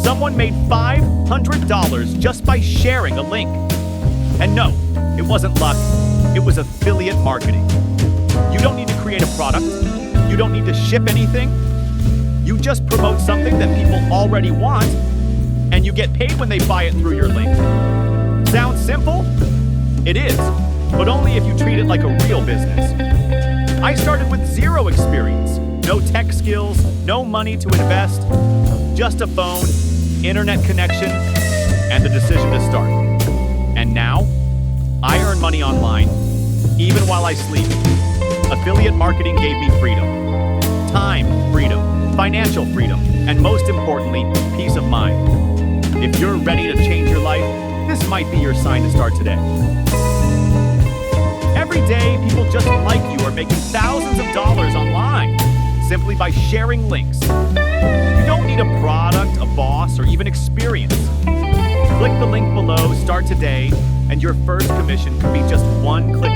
Someone made $500 just by sharing a link. And no, it wasn't luck, it was affiliate marketing. You don't need to create a product, you don't need to ship anything. You just promote something that people already want, and you get paid when they buy it through your link. Sounds simple? It is, but only if you treat it like a real business. I started with zero experience, no tech skills, no money to invest, just a phone, internet connection, and the decision to start. And now, I earn money online, even while I sleep. Affiliate marketing gave me freedom. Time freedom, financial freedom, and most importantly, peace of mind. If you're ready to change your life, this might be your sign to start today. Every day, people just like you are making thousands of dollars online simply by sharing links. You don't need a product, a boss, or even experience. Click the link below, start today, and your first commission could be just one click